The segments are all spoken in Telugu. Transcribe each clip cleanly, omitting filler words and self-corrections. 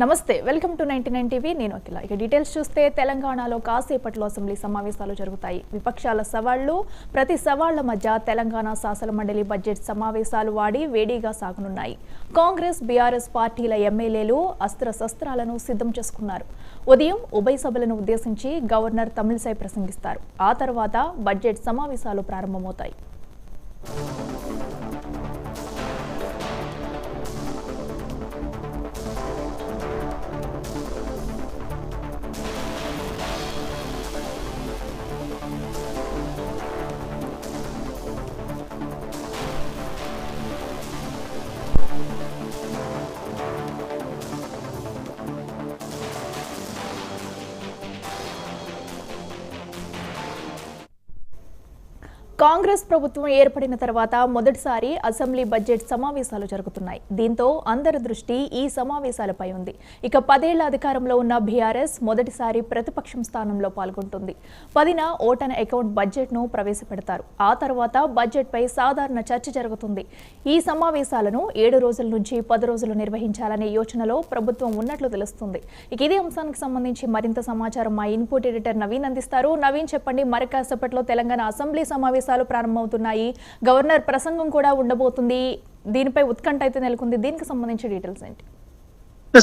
నమస్తే, వెల్కమ్ టు 99 టీవీ. నేను అఖిల. ఇక డీటెయిల్స్ చూస్తే తెలంగాణలో కాసేపట్లో అసెంబ్లీ సమావేశాలు జరుగుతాయి. విపక్షాల సవాళ్లు, ప్రతి సవాళ్ల మధ్య తెలంగాణ శాసన మండలి బడ్జెట్ సమావేశాలు వేడిగా సాగనున్నాయి. కాంగ్రెస్, బీఆర్ఎస్ పార్టీల ఎమ్మెల్యేలు అస్త్రశస్త్రాలను సిద్ధం చేసుకున్నారు. ఉదయం ఉభయ సభలను ఉద్దేశించి గవర్నర్ తమిళిసై ప్రసంగిస్తారు. ఆ తర్వాత బడ్జెట్ సమావేశాలు ప్రారంభమవుతాయి. కాంగ్రెస్ ప్రభుత్వం ఏర్పడిన తర్వాత మొదటిసారి అసెంబ్లీ బడ్జెట్ సమావేశాలు జరుగుతున్నాయి. దీంతో అందరి దృష్టి ఈ సమావేశాలపై ఉంది. ఇక 10 ఏళ్ల అధికారంలో ఉన్న బీఆర్ఎస్ మొదటిసారి ప్రతిపక్షం స్థానంలో పాల్గొంటుంది. 10న ఓటన్ అకౌంట్ బడ్జెట్ను ప్రవేశపెడతారు. ఆ తర్వాత బడ్జెట్పై సాధారణ చర్చ జరుగుతుంది. ఈ సమావేశాలను 7 రోజుల నుంచి 10 రోజులు నిర్వహించాలనే యోచనలో ప్రభుత్వం ఉన్నట్లు తెలుస్తుంది. ఇక ఇదే అంశానికి సంబంధించి మరింత సమాచారం మా ఇన్పుట్ ఎడిటర్ నవీన్ అందిస్తారు. నవీన్, చెప్పండి, మరి కాసేపట్లో తెలంగాణ అసెంబ్లీ సమావేశాలు ప్రారంభమవుతున్నాయి. గవర్నర్ ప్రసంగం కూడా ఉండబోతుంది. దీనిపై ఉత్కంఠ అయితే నెలకొంది. దీనికి సంబంధించి డీటెయిల్స్ ఏంటి?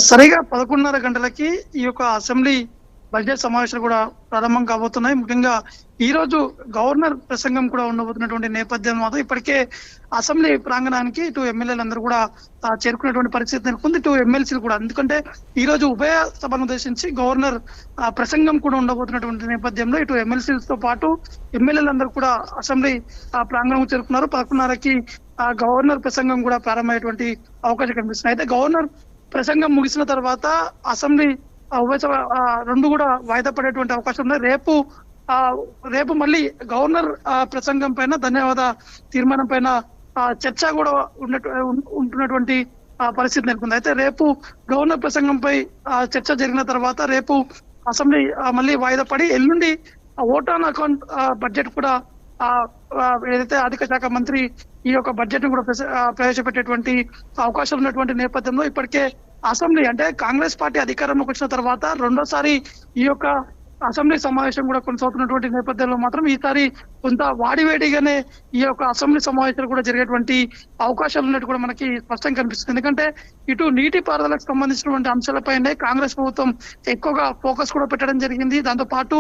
సరిగా 11:30 గంటలకి ఈ యొక్క అసెంబ్లీ బడ్జెట్ సమావేశాలు కూడా ప్రారంభం కాబోతున్నాయి. ముఖ్యంగా ఈ రోజు గవర్నర్ ప్రసంగం కూడా ఉండబోతున్నటువంటి నేపథ్యం మాత్రం ఇప్పటికే అసెంబ్లీ ప్రాంగణానికి ఇటు ఎమ్మెల్యేలందరూ కూడా చేరుకున్నటువంటి పరిస్థితి నెలకొంది. ఇటు ఎమ్మెల్సీలు కూడా, ఎందుకంటే ఈ రోజు ఉభయ సభను ఉద్దేశించి గవర్నర్ ప్రసంగం కూడా ఉండబోతున్నటువంటి నేపథ్యంలో ఇటు ఎమ్మెల్సీలతో పాటు ఎమ్మెల్యేలందరూ కూడా అసెంబ్లీ ప్రాంగణం చేరుకున్నారు. 11:30కి గవర్నర్ ప్రసంగం కూడా ప్రారంభమయ్యేటువంటి అవకాశం కనిపిస్తుంది. అయితే గవర్నర్ ప్రసంగం ముగిసిన తర్వాత అసెంబ్లీ ఉభయ సభ రెండు కూడా వాయిదా పడేటువంటి అవకాశం ఉంది. రేపు మళ్ళీ గవర్నర్ ప్రసంగం పైన ధన్యవాద తీర్మానం పైన చర్చ కూడా ఉంటున్నటువంటి పరిస్థితి నెలకొంది. అయితే రేపు గవర్నర్ ప్రసంగంపై చర్చ జరిగిన తర్వాత రేపు అసెంబ్లీ మళ్ళీ వాయిదా పడి ఎల్లుండి ఓట్ ఆన్ అకౌంట్ బడ్జెట్ కూడా ఏదైతే ఆర్థిక శాఖ మంత్రి ఈ యొక్క బడ్జెట్ ను కూడా ప్రవేశపెట్టేటువంటి అవకాశాలు ఉన్నటువంటి నేపథ్యంలో ఇప్పటికే అసెంబ్లీ అంటే కాంగ్రెస్ పార్టీ అధికారంలోకి వచ్చిన తర్వాత రెండోసారి ఈ యొక్క అసెంబ్లీ సమావేశం కూడా కొనసాగుతున్నటువంటి నేపథ్యంలో మాత్రం ఈసారి కొంత వాడివేడిగానే ఈ యొక్క అసెంబ్లీ సమావేశాలు కూడా జరిగేటువంటి అవకాశాలు ఉన్నట్టు కూడా మనకి స్పష్టంగా కనిపిస్తుంది. ఎందుకంటే ఇటు నీటి పారుదలకు సంబంధించినటువంటి అంశాలపైనే కాంగ్రెస్ ప్రభుత్వం ఎక్కువగా ఫోకస్ కూడా పెట్టడం జరిగింది. దాంతో పాటు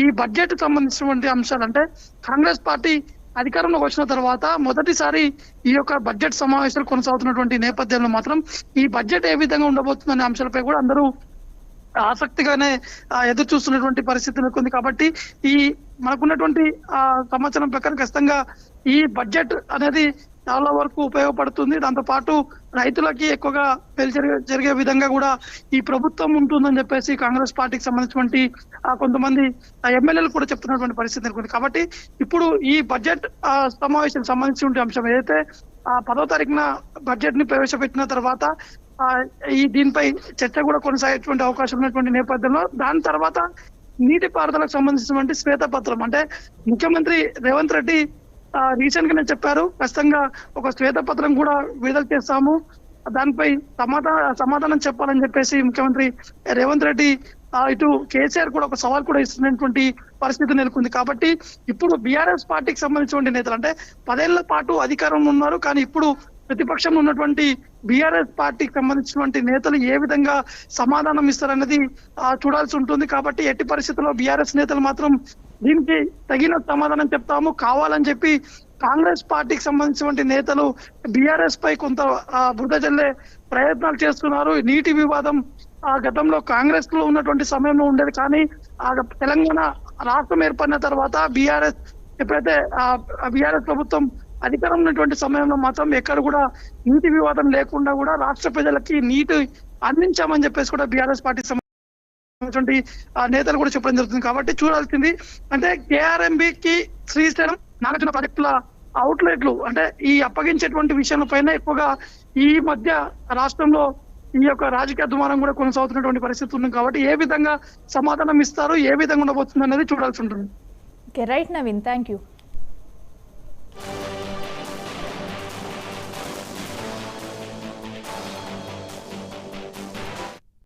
ఈ బడ్జెట్ సంబంధించినటువంటి అంశాలు అంటే కాంగ్రెస్ పార్టీ అధికారంలోకి వచ్చిన తర్వాత మొదటిసారి ఈ యొక్క బడ్జెట్ సమావేశాలు కొనసాగుతున్నటువంటి నేపథ్యంలో మాత్రం ఈ బడ్జెట్ ఏ విధంగా ఉండబోతుందనే అంశాలపై కూడా అందరూ ఆసక్తిగానే ఎదురు చూస్తున్నటువంటి పరిస్థితి నెలకొంది. కాబట్టి ఈ మనకున్నటువంటి సమాచారం ప్రకారం ఖచ్చితంగా ఈ బడ్జెట్ అనేది చాలా వరకు ఉపయోగపడుతుంది. దాంతో పాటు రైతులకి ఎక్కువగా జరిగే విధంగా కూడా ఈ ప్రభుత్వం ఉంటుందని చెప్పేసి కాంగ్రెస్ పార్టీకి సంబంధించినటువంటి కొంతమంది ఎమ్మెల్యేలు కూడా చెప్తున్నటువంటి పరిస్థితి నెలకొంది. కాబట్టి ఇప్పుడు ఈ బడ్జెట్ సమావేశానికి సంబంధించిన అంశం ఏదైతే 10వ తారీఖున బడ్జెట్ ని ప్రవేశపెట్టిన తర్వాత దీనిపై చర్చ కూడా కొనసాగేటువంటి అవకాశం ఉన్నటువంటి నేపథ్యంలో దాని తర్వాత నీటి పారుదలకు సంబంధించినటువంటి శ్వేతపత్రం అంటే ముఖ్యమంత్రి రేవంత్ రెడ్డి రీసెంట్ గానే చెప్పారు, ఖచ్చితంగా ఒక శ్వేతపత్రం కూడా విడుదల చేస్తాము, దానిపై సమాధానం చెప్పాలని చెప్పేసి ముఖ్యమంత్రి రేవంత్ రెడ్డి ఇటు కేసీఆర్ కూడా ఒక సవాల్ కూడా ఇస్తున్నటువంటి పరిస్థితి నెలకొంది. కాబట్టి ఇప్పుడు బీఆర్ఎస్ పార్టీకి సంబంధించినటువంటి నేతలు అంటే 10 ఏళ్ల పాటు అధికారంలో ఉన్నారు, కానీ ఇప్పుడు ప్రతిపక్షంలో ఉన్నటువంటి బీఆర్ఎస్ పార్టీకి సంబంధించినటువంటి నేతలు ఏ విధంగా సమాధానం ఇస్తారన్నది చూడాల్సి ఉంటుంది. కాబట్టి ఎట్టి పరిస్థితుల్లో బీఆర్ఎస్ నేతలు మాత్రం దీనికి తగిన సమాధానం చెప్తాము కావాలని చెప్పి కాంగ్రెస్ పార్టీకి సంబంధించినటువంటి నేతలు బీఆర్ఎస్ పై కొంత బురద జల్లే ప్రయత్నాలు చేస్తున్నారు. నీటి వివాదం గతంలో కాంగ్రెస్ లో ఉన్నటువంటి సమయంలో ఉండేది, కానీ తెలంగాణ రాష్ట్రం ఏర్పడిన తర్వాత బీఆర్ఎస్ ఎప్పుడైతే బీఆర్ఎస్ ప్రభుత్వం అధికారం ఉన్నటువంటి సమయంలో మాత్రం ఎక్కడ కూడా నీటి వివాదం లేకుండా కూడా రాష్ట్ర ప్రజలకి నీటి అందించామని చెప్పేసి కూడా బీఆర్ఎస్ పార్టీకి సంబంధించినటువంటి నేతలు కూడా చెప్పడం జరుగుతుంది. కాబట్టి చూడాల్సింది అంటే కేఆర్ఎంబికి శ్రీశైలం నాగార్జున ప్రాజెక్టుల అవుట్లెట్లు అంటే ఈ అప్పగించేటువంటి విషయాలపైన ఎక్కువగా ఈ మధ్య రాష్ట్రంలో ఈ యొక్క రాజకీయ దుమారం కూడా కొనసాగుతున్నటువంటి పరిస్థితి ఉంది. కాబట్టి ఏ విధంగా సమాధానం ఇస్తారు, ఏ విధంగా ఉండబోతుంది అనేది చూడాల్సి ఉంటుంది. Right Naveen, thank you.